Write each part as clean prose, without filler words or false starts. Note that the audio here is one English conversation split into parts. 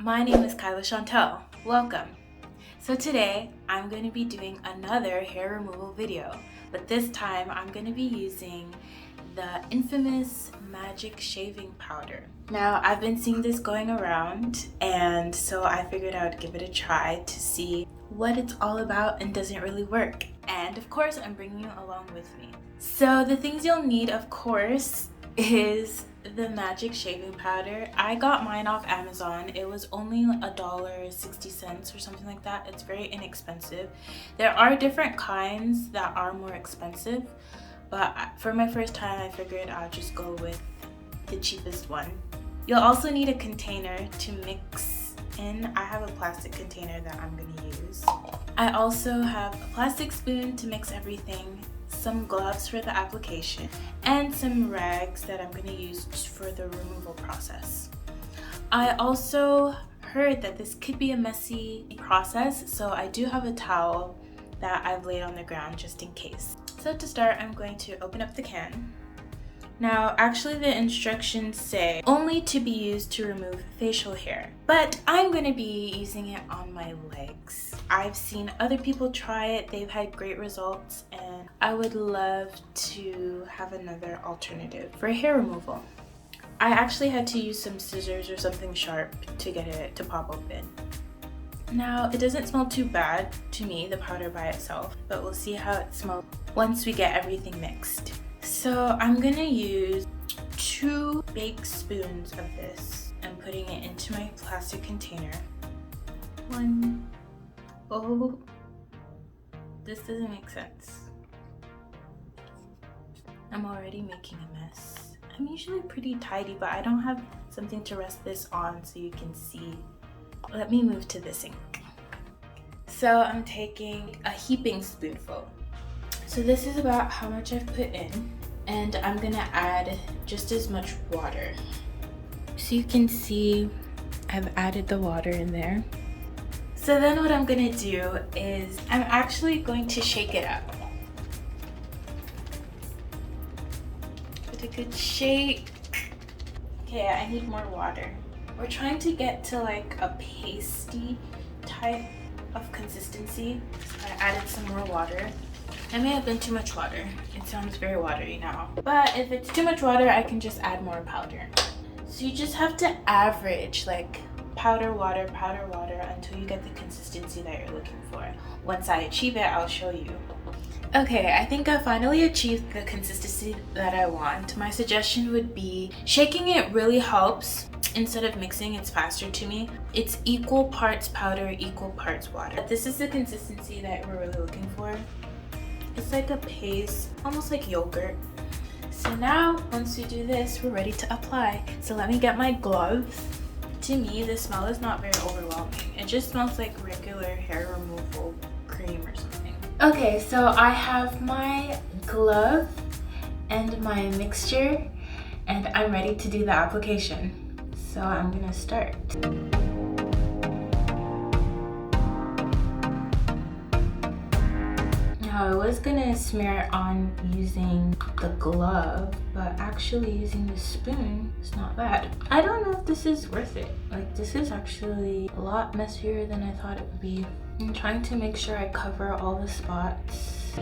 My name is Kyla Chantel. Welcome. So today I'm going to be doing another hair removal video, but this time I'm going to be using the infamous Magic Shaving Powder. Now I've been seeing this going around, and so I figured I would give it a try to see what it's all about and does it really work. And of course I'm bringing you along with me. So the things you'll need, of course, is the Magic Shaving Powder. I got mine off Amazon. It was only $1.60 or something like that. It's very inexpensive. There are different kinds that are more expensive, but for my first time I figured I'll just go with the cheapest one. You'll also need a container to mix in. I have a plastic container that I'm going to use. I also have a plastic spoon to mix everything, some gloves for the application, and some rags that I'm going to use for the removal process. I also heard that this could be a messy process, so I do have a towel that I've laid on the ground just in case. So to start, I'm going to open up the can. Now, actually the instructions say only to be used to remove facial hair, but I'm going to be using it on my legs. I've seen other people try it, they've had great results, and I would love to have another alternative for hair removal. I actually had to use some scissors or something sharp to get it to pop open. Now, it doesn't smell too bad to me, the powder by itself, but we'll see how it smells once we get everything mixed. So I'm gonna use 2 big spoons of this and putting it into my plastic container. Oh, this doesn't make sense. I'm already making a mess. I'm usually pretty tidy, but I don't have something to rest this on so you can see. Let me move to the sink. So I'm taking a heaping spoonful. So this is about how much I've put in, and I'm gonna add just as much water. So you can see I've added the water in there. So then what I'm gonna do is I'm actually going to shake it up. Put a good shake. Okay, I need more water. We're trying to get to like a pasty type of consistency. So I added some more water. That may have been too much water. It sounds very watery now. But if it's too much water, I can just add more powder. So you just have to average like powder, water, until you get the consistency that you're looking for. Once I achieve it, I'll show you. Okay, I think I finally achieved the consistency that I want. My suggestion would be shaking it really helps. Instead of mixing, it's faster to me. It's equal parts powder, equal parts water. This is the consistency that we're really looking for. It's like a paste, almost like yogurt. So now, once we do this, we're ready to apply. So let me get my gloves. To me, the smell is not very overwhelming. It just smells like regular hair removal cream or something. Okay, so I have my glove and my mixture, and I'm ready to do the application. So I'm gonna start. I was gonna smear it on using the glove, but actually using the spoon is not bad. I don't know if this is worth it. Like, this is actually a lot messier than I thought it would be. I'm trying to make sure I cover all the spots.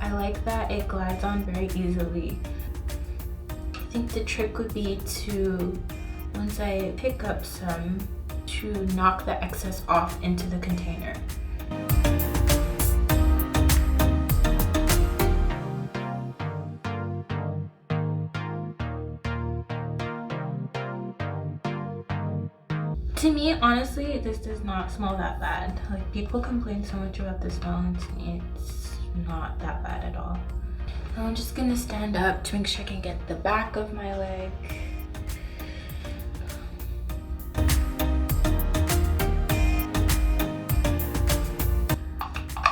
I like that it glides on very easily. I think the trick would be to, once I pick up some, to knock the excess off into the container. To me, honestly, this does not smell that bad. Like, people complain so much about the smell, and to me, it's not that bad at all. Now I'm just gonna stand up to make sure I can get the back of my leg.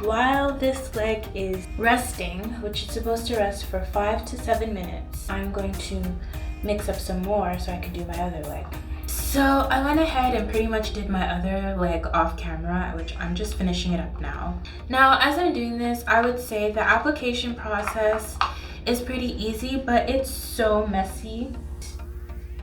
While this leg is resting, which is supposed to rest for 5 to 7 minutes, I'm going to mix up some more so I can do my other leg. So I went ahead and pretty much did my other leg off camera, which I'm just finishing it up now. Now, as I'm doing this, I would say the application process is pretty easy, but it's so messy.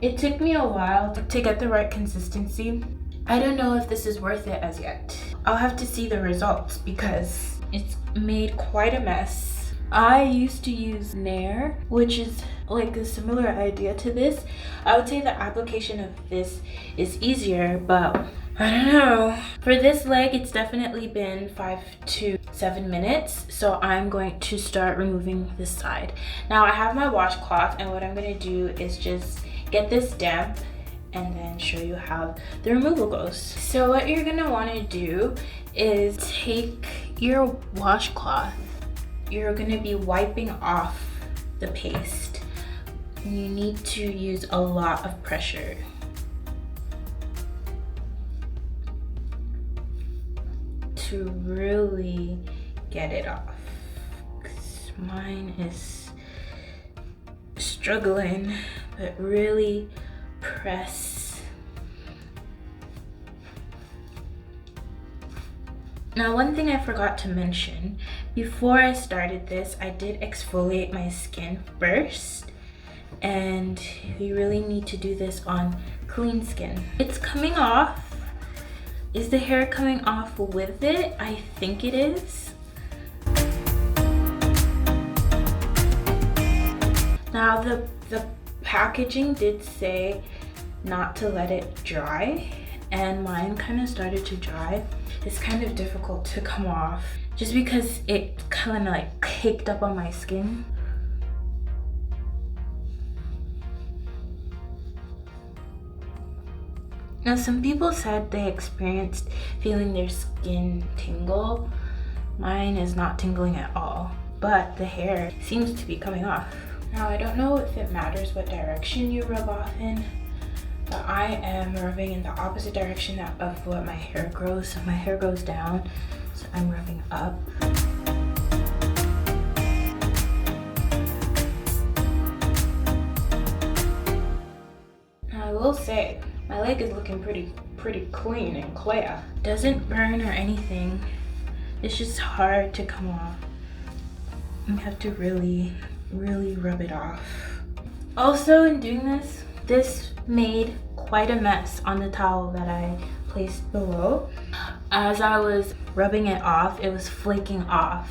It took me a while to get the right consistency. I don't know if this is worth it as yet. I'll have to see the results because it's made quite a mess. I used to use Nair, which is like a similar idea to this. I would say the application of this is easier, but I don't know. For this leg, it's definitely been 5 to 7 minutes. So I'm going to start removing this side. Now I have my washcloth, and what I'm gonna do is just get this damp and then show you how the removal goes. So what you're gonna wanna do is take your washcloth. You're gonna be wiping off the paste. You need to use a lot of pressure. To really get it off. 'Cause mine is struggling, but really press. Now, one thing I forgot to mention, before I started this, I did exfoliate my skin first, and you really need to do this on clean skin. It's coming off. Is the hair coming off with it? I think it is. Now the packaging did say not to let it dry, and mine kind of started to dry. It's kind of difficult to come off just because it kind of like caked up on my skin. Now, some people said they experienced feeling their skin tingle. Mine is not tingling at all, but the hair seems to be coming off. Now, I don't know if it matters what direction you rub off in, but I am rubbing in the opposite direction of what my hair grows. So my hair goes down, so I'm rubbing up. Now, I will say, my leg is looking pretty clean and clear. Doesn't burn or anything. It's just hard to come off. You have to really rub it off. Also, in doing this made quite a mess on the towel that I placed below. As I was rubbing it off, it was flaking off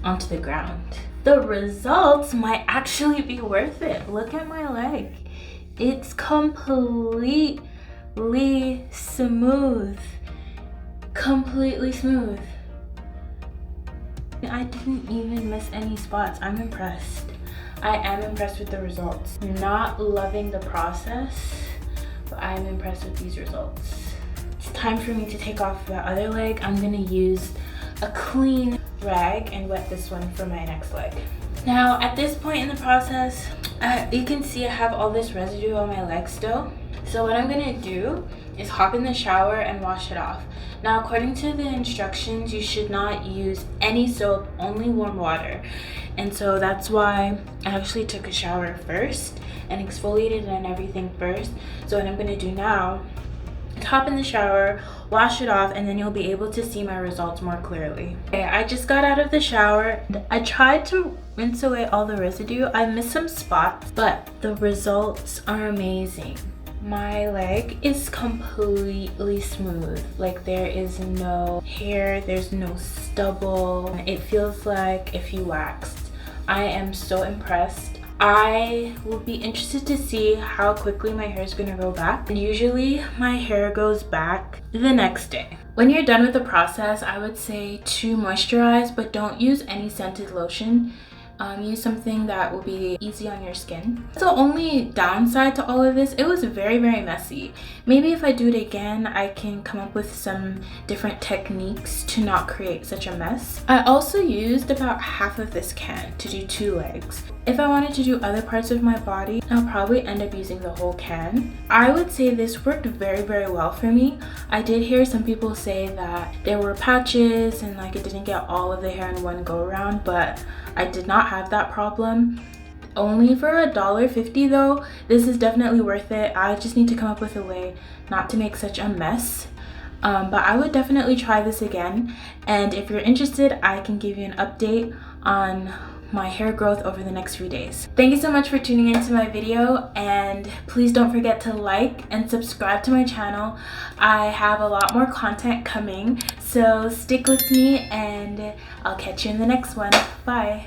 onto the ground. The results might actually be worth it. Look at my leg. It's completely smooth. Completely smooth. I didn't even miss any spots. I'm impressed. I am impressed with the results. Not loving the process, but I'm impressed with these results. It's time for me to take off the other leg. I'm gonna use a clean rag and wet this one for my next leg. Now, at this point in the process, you can see I have all this residue on my leg still. So what I'm gonna do is hop in the shower and wash it off. Now, according to the instructions, you should not use any soap, only warm water. And so that's why I actually took a shower first and exfoliated and everything first. So what I'm gonna do now is hop in the shower, wash it off, and then you'll be able to see my results more clearly. Okay, I just got out of the shower. I tried to rinse away all the residue. I missed some spots, but the results are amazing. My leg is completely smooth. Like, there is no hair, there's no stubble. It feels like if you waxed. I am so impressed. I will be interested to see how quickly my hair is gonna grow back. Usually my hair goes back the next day. When you're done with the process, I would say to moisturize, but don't use any scented lotion. Use something that will be easy on your skin. The only downside to all of this, it was very messy. Maybe if I do it again, I can come up with some different techniques to not create such a mess. I also used about half of this can to do 2 legs. If I wanted to do other parts of my body, I'll probably end up using the whole can. I would say this worked very well for me. I did hear some people say that there were patches and like it didn't get all of the hair in one go around, but I did not have that problem. Only for $1.50 though, this is definitely worth it. I just need to come up with a way not to make such a mess. But I would definitely try this again. And if you're interested, I can give you an update on my hair growth over the next few days. Thank you so much for tuning into my video, and please don't forget to like and subscribe to my channel. I have a lot more content coming, so stick with me and I'll catch you in the next one. Bye.